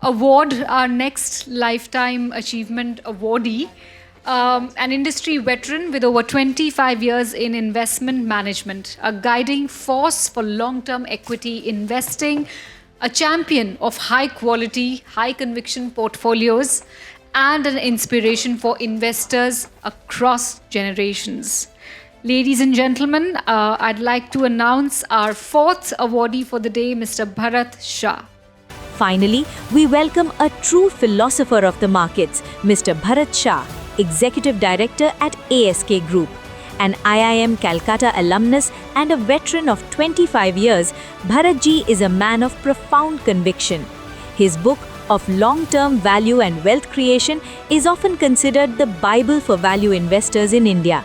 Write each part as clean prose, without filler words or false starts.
award our next Lifetime Achievement awardee, an industry veteran with over 25 years in investment management, a guiding force for long-term equity investing, a champion of high-quality, high-conviction portfolios, and an inspiration for investors across generations. Ladies and gentlemen, I'd like to announce our fourth awardee for the day, Mr. Bharat Shah. Finally, we welcome a true philosopher of the markets, Mr. Bharat Shah, Executive Director at ASK Group. An IIM Calcutta alumnus and a veteran of 25 years, Bharat ji is a man of profound conviction. His book of long-term value and wealth creation is often considered the Bible for value investors in India.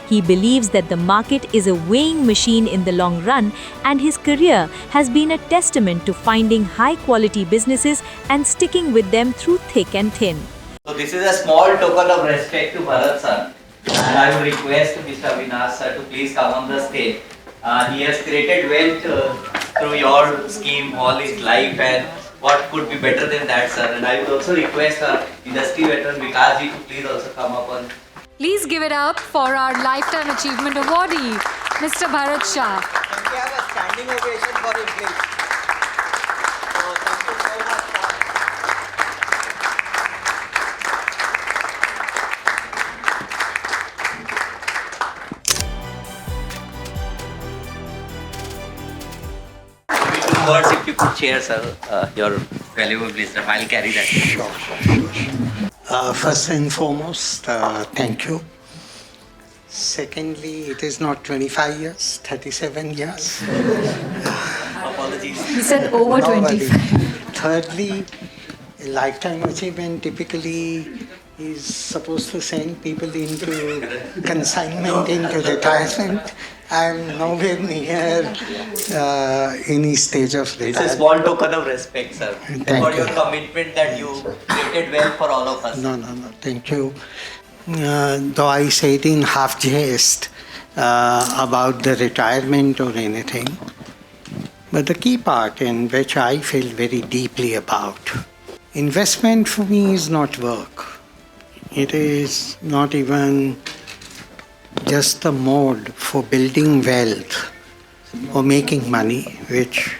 He believes that the market is a weighing machine in the long run, and his career has been a testament to finding high-quality businesses and sticking with them through thick and thin. So this is a small token of respect to Bharat sir, and I would request Mr. Avinash sir to please come on the stage. He has created wealth through your scheme all his life, and what could be better than that, sir? And I would also request our industry veteran Vikas ji to please also come up on. Please give it up for our Lifetime Achievement awardee, Mr. Bharat Shah. Can we have a standing ovation for him, please? So thank you so much, sir. Two words if you could share, sir, your valuable wisdom. I'll carry that. Sure. First and foremost, thank you. Secondly, it is not 25 years, 37 years. Apologies. He said over No 25. worry. Thirdly, a lifetime achievement typically is supposed to send people into consignment, into retirement. I am nowhere near any stage of retirement. It's a small token of respect, sir, Thank for you. your commitment that you created well for all of us. No, thank you. Though I say it in half jest about the retirement or anything, but the key part in which I feel very deeply about, investment for me is not work. It is not even just the mode for building wealth or making money, which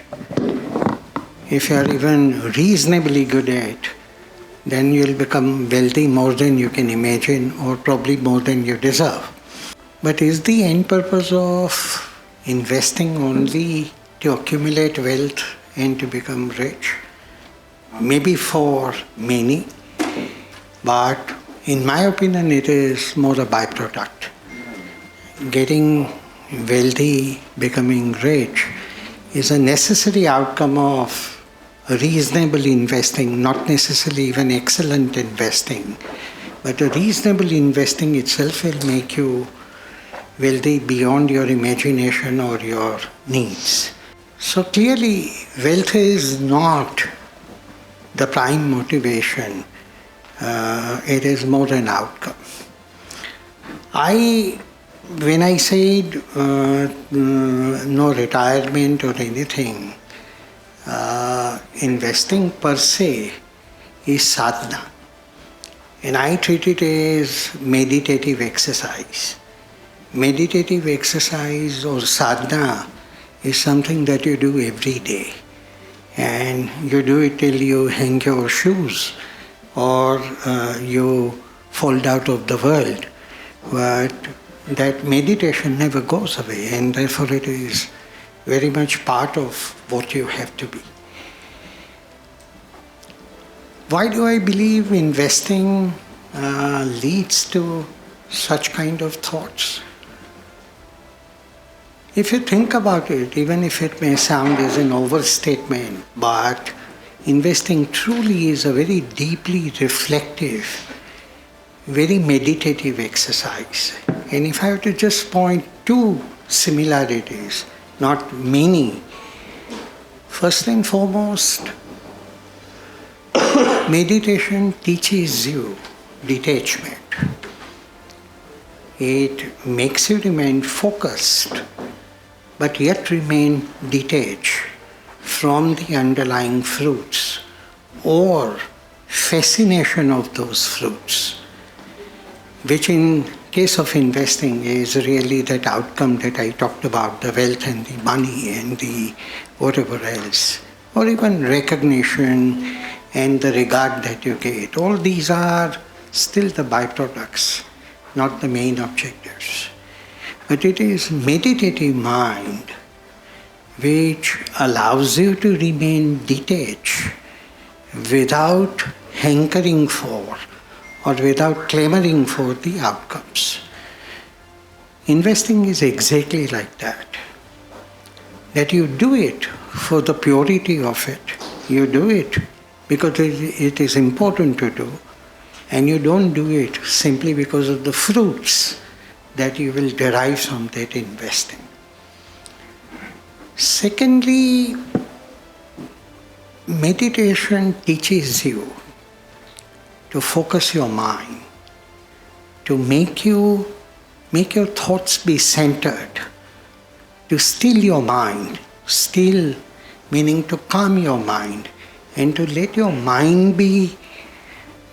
if you are even reasonably good at, then you'll become wealthy more than you can imagine, or probably more than you deserve. But is the end purpose of investing only to accumulate wealth and to become rich? Maybe for many, but in my opinion it is more a byproduct. Getting wealthy, becoming rich is a necessary outcome of reasonable investing, not necessarily even excellent investing, but a reasonable investing itself will make you wealthy beyond your imagination or your needs. So clearly, wealth is not the prime motivation. It is more an outcome. When I said no retirement or anything, investing per se is sadhana, and I treat it as meditative exercise. Meditative exercise or sadhana is something that you do every day, and you do it till you hang your shoes or you fall out of the world, but that meditation never goes away, and therefore it is very much part of what you have to be. Why do I believe investing leads to such kind of thoughts? If you think about it, even if it may sound as an overstatement, but investing truly is a very deeply reflective, very meditative exercise. And if I have to just point two similarities, not many, first and foremost, meditation teaches you detachment. It makes you remain focused, but yet remain detached from the underlying fruits or fascination of those fruits, which in case of investing is really that outcome that I talked about, the wealth and the money and the whatever else, or even recognition and the regard that you get. All these are still the byproducts, not the main objectives. But it is meditative mind which allows you to remain detached without hankering for or without clamoring for the outcomes. Investing is exactly like that. That you do it for the purity of it. You do it because it is important to do, and you don't do it simply because of the fruits that you will derive from that investing. Secondly, meditation teaches you to focus your mind, to make your thoughts be centered, to still your mind, still meaning to calm your mind, and to let your mind be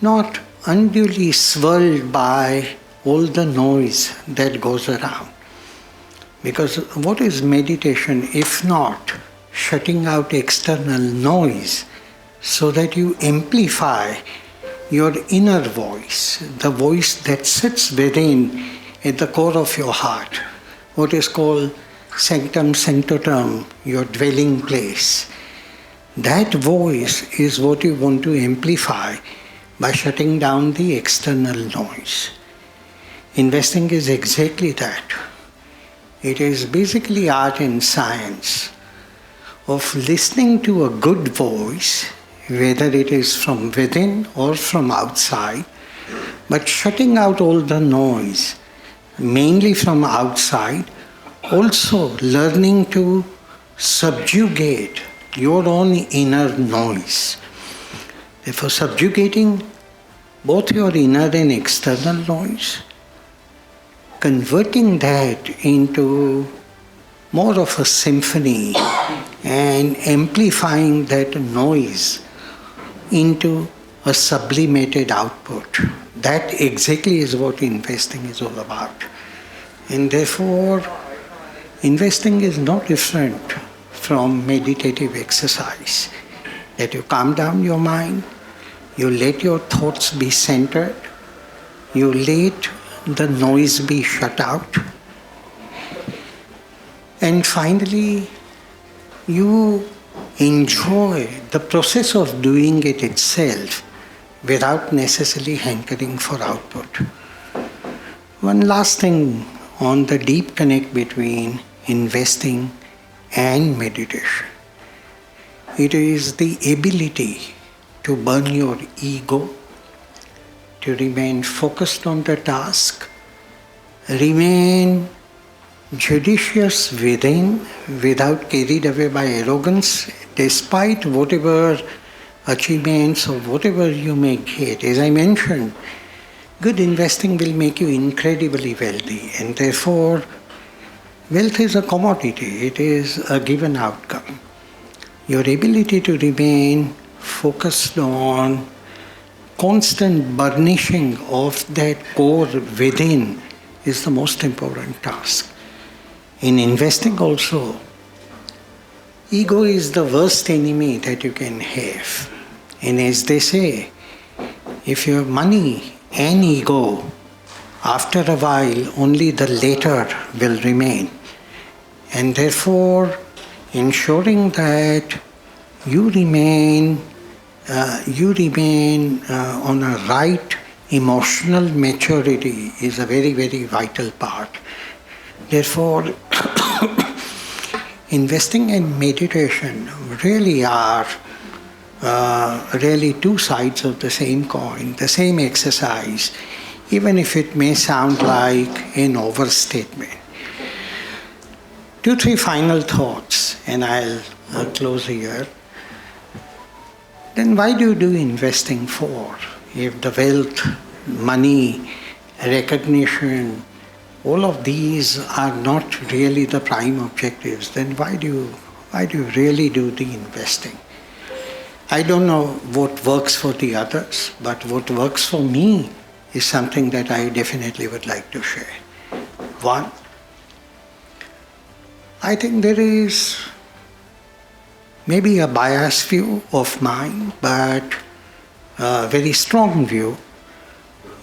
not unduly swirled by all the noise that goes around. Because what is meditation if not shutting out external noise so that you amplify your inner voice, the voice that sits within at the core of your heart, what is called sanctum sanctorum, your dwelling place. That voice is what you want to amplify by shutting down the external noise. Investing is exactly that. It is basically art and science of listening to a good voice, whether it is from within or from outside, but shutting out all the noise, mainly from outside, also learning to subjugate your own inner noise. Therefore, subjugating both your inner and external noise, converting that into more of a symphony and amplifying that noise into a sublimated output. That exactly is what investing is all about. And therefore, investing is no different from meditative exercise. That you calm down your mind, you let your thoughts be centered, you let the noise be shut out, and finally, you enjoy the process of doing it itself without necessarily hankering for output. One last thing on the deep connect between investing and meditation. It is the ability to burn your ego, to remain focused on the task, remain judicious within, without carried away by arrogance, despite whatever achievements or whatever you may get. As I mentioned, good investing will make you incredibly wealthy, and therefore wealth is a commodity, it is a given outcome. Your ability to remain focused on constant burnishing of that core within is the most important task. In investing also, ego is the worst enemy that you can have. And as they say, if you have money and ego, after a while only the latter will remain. And therefore, ensuring that you remain on a right emotional maturity is a very, very vital part. Therefore, investing and meditation really are really two sides of the same coin, the same exercise, even if it may sound like an overstatement. 2, 3 final thoughts, and I'll close here. Then why do you do investing for? If the wealth, money, recognition, all of these are not really the prime objectives, then why do you really do the investing? I don't know what works for the others, but what works for me is something that I definitely would like to share. One, I think there is maybe a biased view of mine, but a very strong view.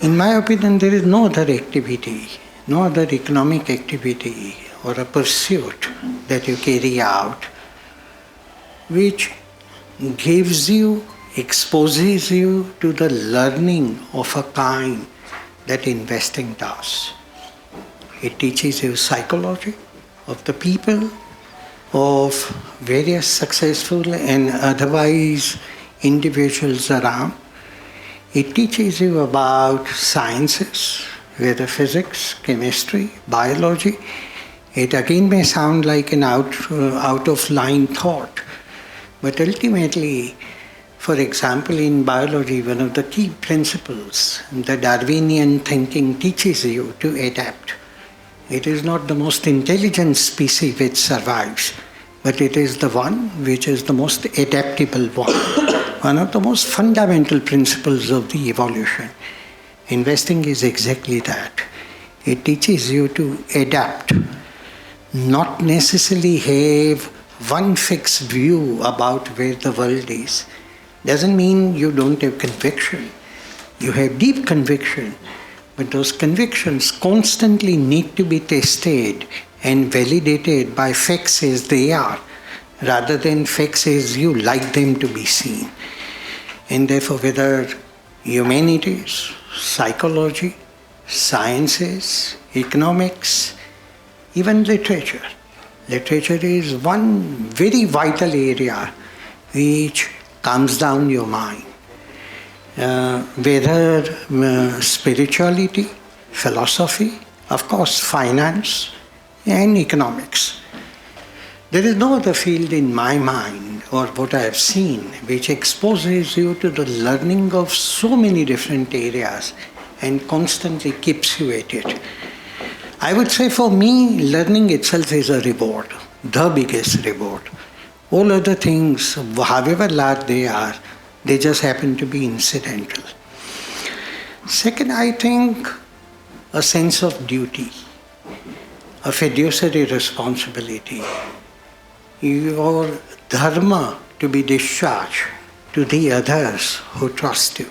In my opinion, there is no other activity, no other economic activity or a pursuit that you carry out which gives you, exposes you to the learning of a kind that investing does. It teaches you psychology of the people, of various successful and otherwise individuals around. It teaches you about sciences, whether physics, chemistry, biology. It again may sound like an out of line thought, but ultimately, for example, in biology, one of the key principles, the Darwinian thinking teaches you to adapt. It is not the most intelligent species which survives, but it is the one which is the most adaptable one. One of the most fundamental principles of the evolution. Investing is exactly that. It teaches you to adapt, not necessarily have one fixed view about where the world is. Doesn't mean you don't have conviction. You have deep conviction, but those convictions constantly need to be tested and validated by facts as they are, rather than facts as you like them to be seen. And therefore, whether humanities, psychology, sciences, economics, even literature. Literature is one very vital area which calms down your mind. Whether spirituality, philosophy, of course, finance, and economics. There is no other field in my mind or what I have seen which exposes you to the learning of so many different areas and constantly keeps you at it. I would say for me, learning itself is a reward, the biggest reward. All other things, however large they are, they just happen to be incidental. Second, I think a sense of duty, a fiduciary responsibility, your dharma to be discharged to the others who trust you.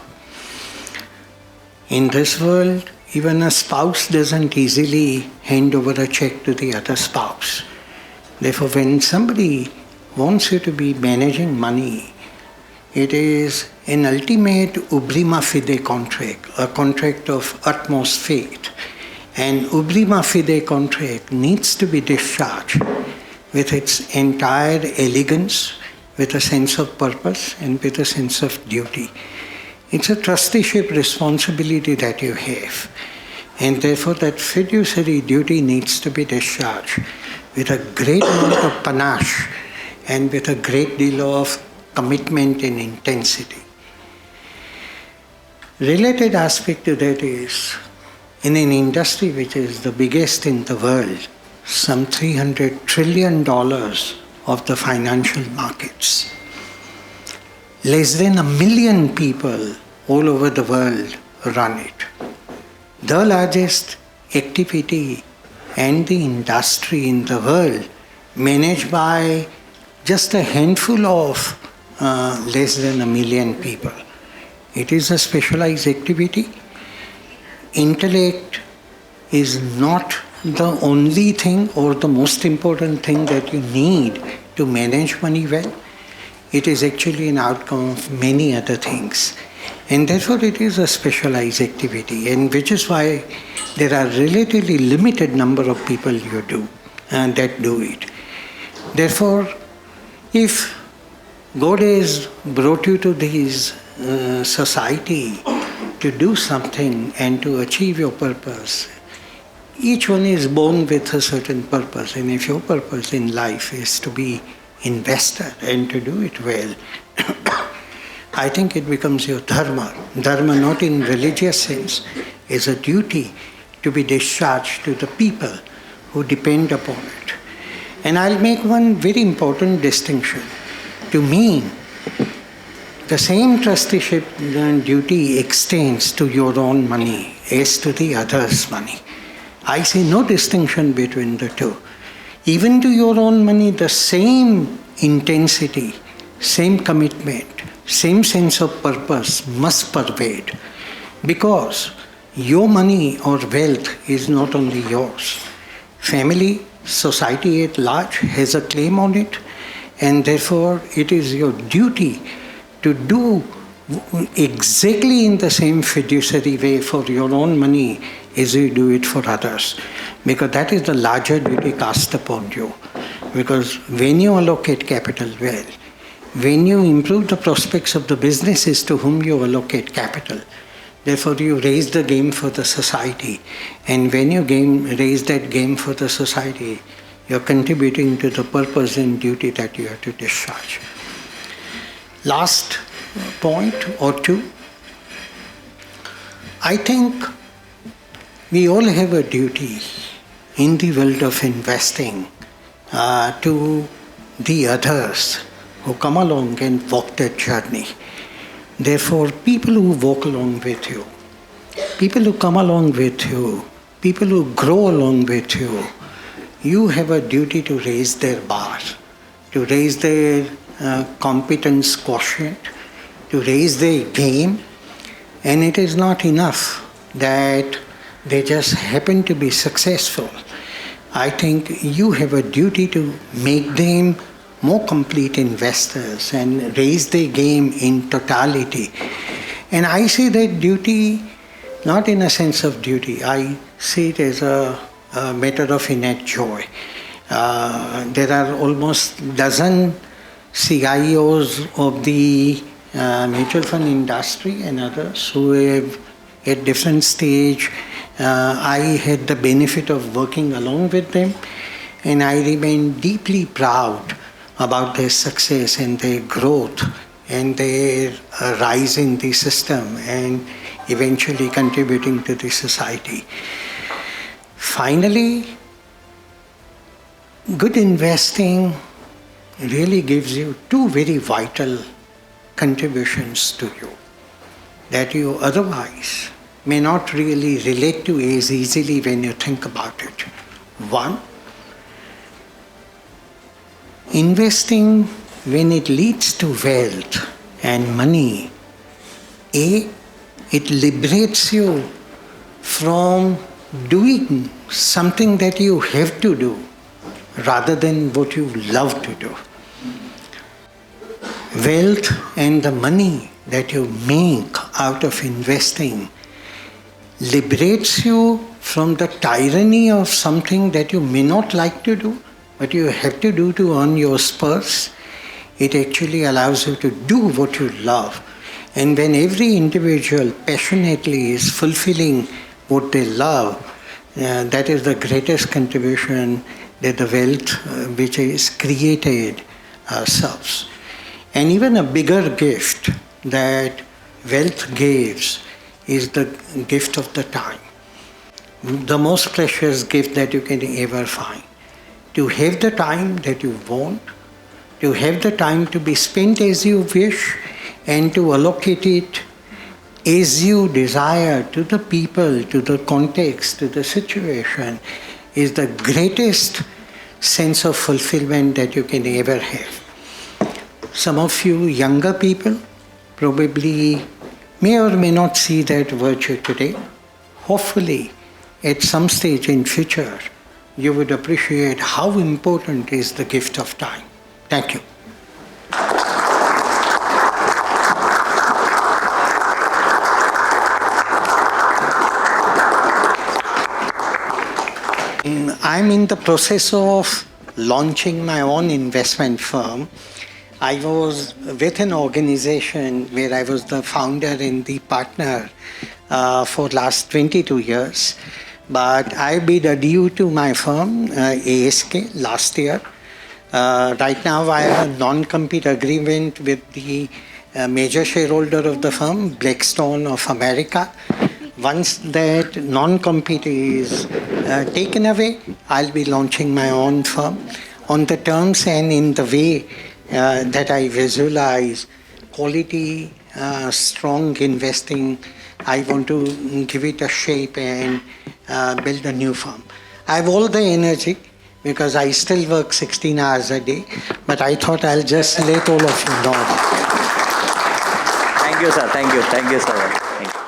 In this world, even a spouse doesn't easily hand over a check to the other spouse. Therefore, when somebody wants you to be managing money, it is an ultimate ubrima fide contract, a contract of utmost faith. And ubrima fide contract needs to be discharged with its entire elegance, with a sense of purpose and with a sense of duty. It's a trusteeship responsibility that you have. And therefore that fiduciary duty needs to be discharged with a great amount of panache and with a great deal of commitment and intensity. Related aspect to that is, in an industry which is the biggest in the world, some $300 trillion of the financial markets, less than 1 million people all over the world run it. The largest activity and the industry in the world managed by just a handful of less than 1 million people. It is a specialized activity. Intellect is not the only thing or the most important thing that you need to manage money well. It is actually an outcome of many other things. And therefore it is a specialized activity, and which is why there are relatively limited number of people that do it. Therefore, if God has brought you to this society to do something and to achieve your purpose, each one is born with a certain purpose, and if your purpose in life is to be invested and to do it well, I think it becomes your dharma. Dharma, not in religious sense, is a duty to be discharged to the people who depend upon it. And I'll make one very important distinction. To me, the same trusteeship duty extends to your own money as to the other's money. I see no distinction between the two. Even to your own money, the same intensity, same commitment, same sense of purpose must pervade, because your money or wealth is not only yours. Family, society at large has a claim on it, and therefore it is your duty to do exactly in the same fiduciary way for your own money as you do it for others, because that is the larger duty cast upon you. Because when you allocate capital well, when you improve the prospects of the businesses to whom you allocate capital, therefore you raise the game for the society. And when you raise that game for the society, you're contributing to the purpose and duty that you have to discharge. Last point or two. I think we all have a duty in the world of investing to the others who come along and walk that journey. Therefore, people who walk along with you, people who come along with you, people who grow along with you, you have a duty to raise their bar, to raise their competence quotient, to raise their game. And it is not enough that they just happen to be successful. I think you have a duty to make them more complete investors and raise their game in totality. And I see that duty not in a sense of duty. I see it as a matter of innate joy. There are almost a dozen CIOs of the mutual fund industry and others who have at different stage. I had the benefit of working along with them, and I remain deeply proud about their success and their growth and their rise in the system and eventually contributing to the society. Finally, good investing really gives you two very vital contributions to you that you otherwise may not really relate to as easily when you think about it. One, investing, when it leads to wealth and money, it liberates you from doing something that you have to do rather than what you love to do. Wealth and the money that you make out of investing liberates you from the tyranny of something that you may not like to do, but you have to do to earn your spurs. It actually allows you to do what you love. And when every individual passionately is fulfilling what they love, that is the greatest contribution that the wealth which is created serves. And even a bigger gift that wealth gives is the gift of the time. The most precious gift that you can ever find. To have the time that you want, to have the time to be spent as you wish, and to allocate it as you desire to the people, to the context, to the situation, is the greatest sense of fulfillment that you can ever have. Some of you younger people probably may or may not see that virtue today. Hopefully, at some stage in future, you would appreciate how important is the gift of time. Thank you. I'm in the process of launching my own investment firm. I was with an organization where I was the founder and the partner for last 22 years. But I bid adieu to my firm, ASK, last year. Right now I have a non-compete agreement with the major shareholder of the firm, Blackstone of America. Once that non-compete is taken away, I'll be launching my own firm on the terms and in the way that I visualize quality, strong investing. I want to give it a shape and build a new firm. I have all the energy because I still work 16 hours a day, but I thought I'll just let all of you know. Thank you, sir. Thank you. Thank you so much. Thank you.